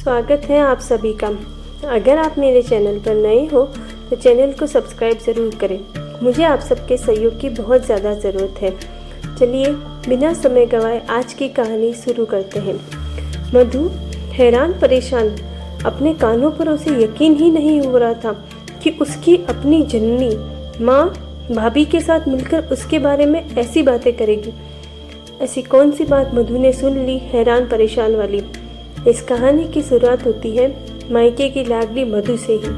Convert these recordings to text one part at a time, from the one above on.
स्वागत है आप सभी का। अगर आप मेरे चैनल पर नए हो तो चैनल को सब्सक्राइब ज़रूर करें। मुझे आप सबके सहयोग की बहुत ज़्यादा ज़रूरत है। चलिए बिना समय गंवाए आज की कहानी शुरू करते हैं। मधु हैरान परेशान, अपने कानों पर उसे यकीन ही नहीं हो रहा था कि उसकी अपनी जननी माँ भाभी के साथ मिलकर उसके बारे में ऐसी बातें करेगी। ऐसी कौन सी बात मधु ने सुन ली, हैरान परेशान वाली। इस कहानी की शुरुआत होती है मायके की लाडली मधु से ही।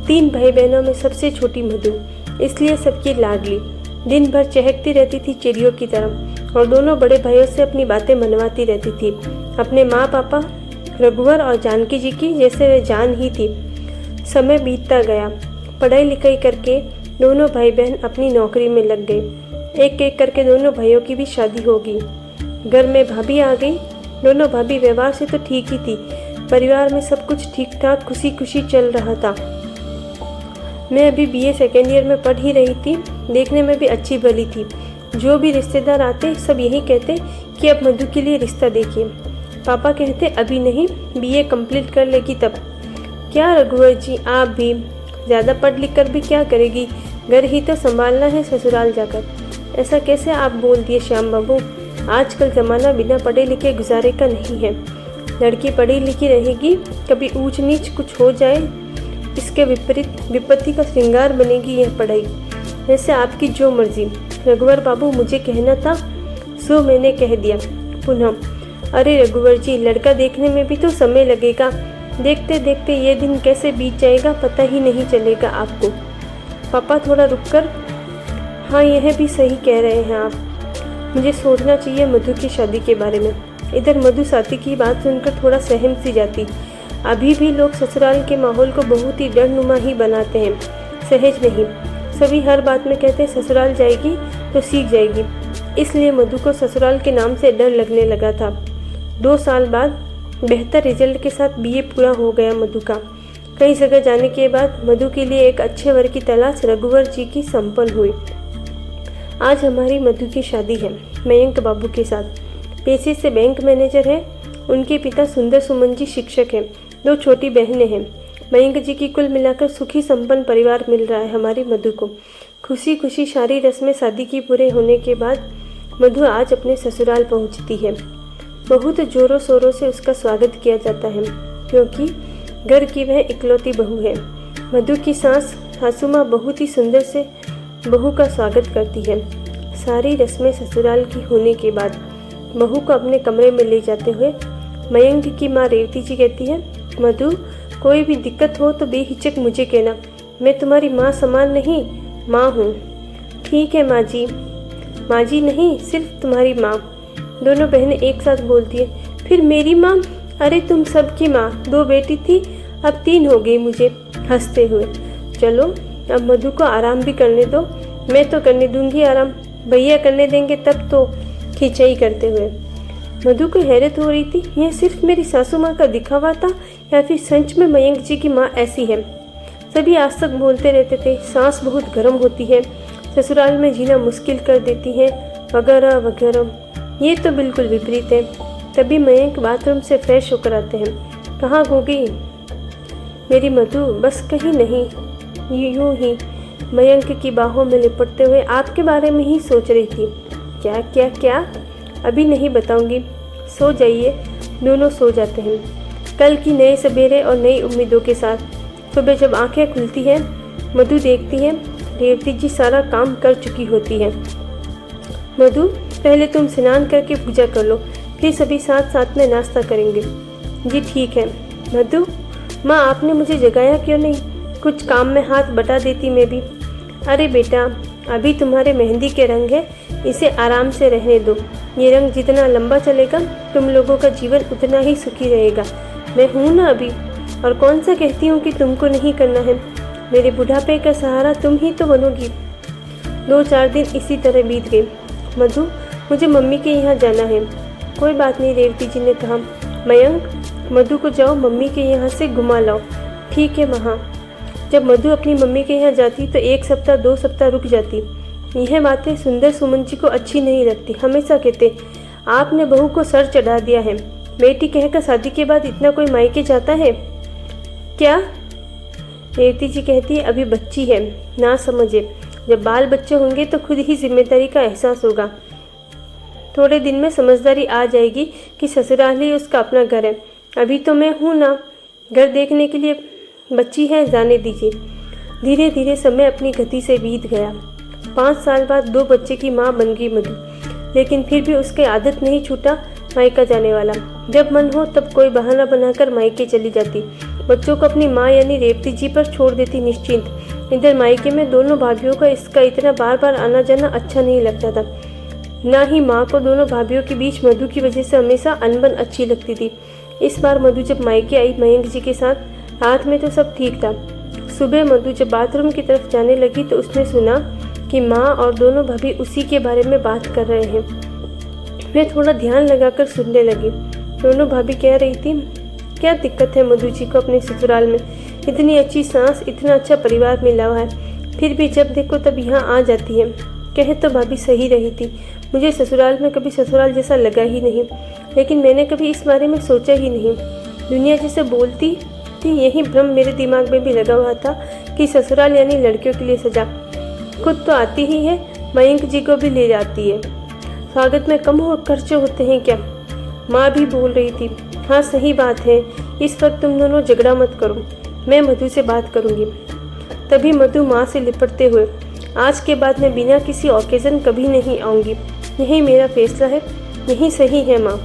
3 भाई बहनों में सबसे छोटी मधु, इसलिए सबकी लाडली। दिन भर चहकती रहती थी चिड़ियों की तरह और दोनों बड़े भाइयों से अपनी बातें मनवाती रहती थी। अपने माँ पापा रघुवर और जानकी जी की जैसे वे जान ही थी। समय बीतता गया, पढ़ाई लिखाई करके दोनों भाई बहन अपनी नौकरी में लग गए। एक एक करके दोनों भाइयों की भी शादी होगी। घर में भाभी आ गई। दोनों भाभी व्यवहार से तो ठीक ही थी। परिवार में सब कुछ ठीक ठाक खुशी खुशी चल रहा था। मैं अभी BA सेकेंड ईयर में पढ़ ही रही थी। देखने में भी अच्छी भली थी। जो भी रिश्तेदार आते सब यही कहते कि अब मधु के लिए रिश्ता देखिए। पापा कहते अभी नहीं, BA कंप्लीट कर लेगी तब। क्या रघुवर जी, आप भी ज़्यादा पढ़ लिख कर भी क्या करेगी, घर ही तो संभालना है ससुराल जाकर। ऐसा कैसे आप बोल दिए श्याम बाबू, आजकल ज़माना बिना पढ़े लिखे गुजारे का नहीं है। लड़की पढ़ी लिखी रहेगी, कभी ऊंच नीच कुछ हो जाए इसके विपरीत विपत्ति का श्रृंगार बनेगी यह पढ़ाई। वैसे आपकी जो मर्जी। रघुवर बाबू, मुझे कहना था सो मैंने कह दिया पुनः। अरे रघुवर जी, लड़का देखने में भी तो समय लगेगा। देखते देखते ये दिन कैसे बीत जाएगा पता ही नहीं चलेगा आपको। पापा थोड़ा रुककर, हाँ यह भी सही कह रहे हैं आप, मुझे सोचना चाहिए मधु की शादी के बारे में। इधर मधु साथी की बात सुनकर थोड़ा सहम सी जाती। अभी भी लोग ससुराल के माहौल को बहुत ही डरनुमा ही बनाते हैं, सहज नहीं। सभी हर बात में कहते ससुराल जाएगी तो सीख जाएगी, इसलिए मधु को ससुराल के नाम से डर लगने लगा था। 2 साल बाद बेहतर रिजल्ट के साथ BA पूरा हो गया मधु का। कई जगह जाने के बाद मधु के लिए एक अच्छे वर की तलाश रघुवर जी की संपन्न हुई। आज हमारी मधु की शादी है मयंक बाबू के साथ। पेशे से बैंक मैनेजर है। उनके पिता सुंदर सुमन जी शिक्षक हैं। 2 छोटी बहनें हैं। मयंक जी की कुल मिलाकर सुखी संपन्न परिवार मिल रहा है हमारी मधु को। खुशी खुशी सारी रस्में शादी की पूरे होने के बाद मधु आज अपने ससुराल पहुंचती है। बहुत जोरों शोरों से उसका स्वागत किया जाता है, क्योंकि घर की वह इकलौती बहू है। मधु की सास सासू माँ बहुत ही सुंदर से बहू का स्वागत करती है। सारी रस्में ससुराल की होने के बाद बहू को अपने कमरे में ले जाते हुए मयंक की माँ रेवती जी कहती है, मधु कोई भी दिक्कत हो तो बेहिचक मुझे कहना, मैं तुम्हारी माँ समान नहीं माँ हूँ। ठीक है माँ जी। माँ जी नहीं, सिर्फ तुम्हारी माँ। दोनों बहनें एक साथ बोलती है, फिर मेरी माँ? अरे तुम सबकी माँ। 2 बेटी थी, अब 3 हो गई मुझे, हंसते हुए। चलो अब मधु को आराम भी करने दो। मैं तो करने दूंगी आराम, भैया करने देंगे तब तो, खिंचाई करते हुए। मधु को हैरत हो रही थी, यह सिर्फ मेरी सासू माँ का दिखावा था या फिर सच में मयंक जी की माँ ऐसी है। सभी आज तक बोलते रहते थे सास बहुत गर्म होती है, ससुराल में जीना मुश्किल कर देती है, वगैरह वगैरह। ये तो बिल्कुल विपरीत है। तभी मयंक बाथरूम से फ्रेश होकर आते हैं। कहाँ हो गई मेरी मधु? बस कहीं नहीं, यूं ही मयंक की बाहों में लिपटते हुए आपके बारे में ही सोच रही थी। क्या क्या क्या? अभी नहीं बताऊंगी, सो जाइए। दोनों सो जाते हैं। कल की नए सवेरे और नई उम्मीदों के साथ सुबह जब आंखें खुलती हैं, मधु देखती है रेवती जी सारा काम कर चुकी होती है। मधु पहले तुम स्नान करके पूजा कर लो, फिर सभी साथ साथ में नाश्ता करेंगे। जी ठीक है। मधु माँ, आपने मुझे जगाया क्यों नहीं? कुछ काम में हाथ बटा देती मैं भी। अरे बेटा, अभी तुम्हारे मेहंदी के रंग है, इसे आराम से रहने दो। ये रंग जितना लंबा चलेगा तुम लोगों का जीवन उतना ही सुखी रहेगा। मैं हूँ ना अभी, और कौन सा कहती हूँ कि तुमको नहीं करना है। मेरे बुढ़ापे का सहारा तुम ही तो बनोगी। 2-4 दिन इसी तरह बीत गए। मधु, मुझे मम्मी के यहाँ जाना है। कोई बात नहीं, रेवती जी ने कहा। मयंक, मधु को जाओ मम्मी के यहाँ से घुमा लाओ। ठीक है माँ। जब मधु अपनी मम्मी के यहाँ जाती तो 1 सप्ताह 2 सप्ताह रुक जाती। यह बातें सुंदर सुमन जी को अच्छी नहीं लगती। हमेशा कहते आपने बहू को सर चढ़ा दिया है, बेटी कहकर शादी के बाद इतना कोई मायके जाता है क्या? रेवती जी कहती है, अभी बच्ची है, ना समझे। जब बाल बच्चे होंगे तो खुद ही जिम्मेदारी का एहसास होगा। थोड़े दिन में समझदारी आ जाएगी कि ससुराल ही उसका अपना घर है। अभी तो मैं हूँ ना घर देखने के लिए, बच्ची है, जाने दीजिए। धीरे धीरे समय अपनी गति से बीत गया। 5 साल बाद 2 बच्चे की माँ बन गई मधु, लेकिन फिर भी उसकी आदत नहीं छूटा मायका जाने वाला। जब मन हो तब कोई बहाना बनाकर मायके चली जाती, बच्चों को अपनी माँ यानी रेवती जी पर छोड़ देती निश्चिंत। इधर मायके में दोनों भाभीओं का इसका इतना बार बार आना जाना अच्छा नहीं लगता था। ना ही माँ को दोनों भाभीओं के बीच मधु की वजह से हमेशा अनबन अच्छी लगती थी। इस बार मधु जब मायके आई मयंक जी के साथ, रात में तो सब ठीक था। सुबह मधु जब बाथरूम की तरफ जाने लगी तो उसने सुना कि माँ और दोनों भाभी उसी के बारे में बात कर रहे हैं। मैं थोड़ा ध्यान लगाकर सुनने लगी। दोनों भाभी कह रही थी, क्या दिक्कत है मधु जी को अपने ससुराल में? इतनी अच्छी सास, इतना अच्छा परिवार मिला हुआ है, फिर भी जब देखो तब यहाँ आ जाती है। कहे तो भाभी सही रही थी, मुझे ससुराल में कभी ससुराल जैसा लगा ही नहीं, लेकिन मैंने कभी इस बारे में सोचा ही नहीं। दुनिया जैसे बोलती थी, यही भ्रम मेरे दिमाग में भी लगा हुआ था कि ससुराल यानी लड़कियों के लिए सजा। खुद तो आती ही है, मयंक जी को भी ले जाती है। स्वागत में कम और खर्चे होते हैं क्या? माँ भी बोल रही थी। हाँ सही बात है, इस वक्त तुम दोनों झगड़ा मत करो, मैं मधु से बात करूँगी। तभी मधु माँ से लिपटते हुए, आज के बाद मैं बिना किसी ओकेजन कभी नहीं आऊँगी, यही मेरा फैसला है, यही सही है माँ।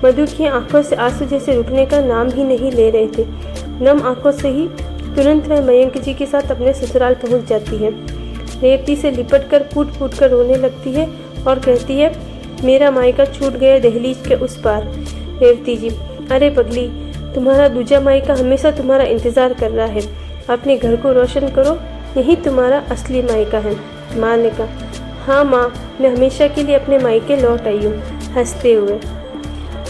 मधु की आंखों से आंसू जैसे रुकने का नाम ही नहीं ले रहे थे। नम आंखों से ही तुरंत वह मयंक जी के साथ अपने ससुराल पहुंच जाती है। रेवती से लिपटकर फूट फूट कर रोने लगती है और कहती है, मेरा मायका छूट गया दहलीज के उस पार। रेवती जी, अरे पगली, तुम्हारा दूजा मायका हमेशा तुम्हारा इंतज़ार कर रहा है, अपने घर को रोशन करो, यही तुम्हारा असली मायका है। माँ ने कहा, हाँ माँ, मैं हमेशा के लिए अपने मायके लौट आई हूँ, हंसते हुए।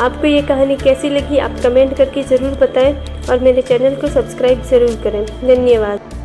आपको ये कहानी कैसी लगी आप कमेंट करके ज़रूर बताएं और मेरे चैनल को सब्सक्राइब ज़रूर करें। धन्यवाद।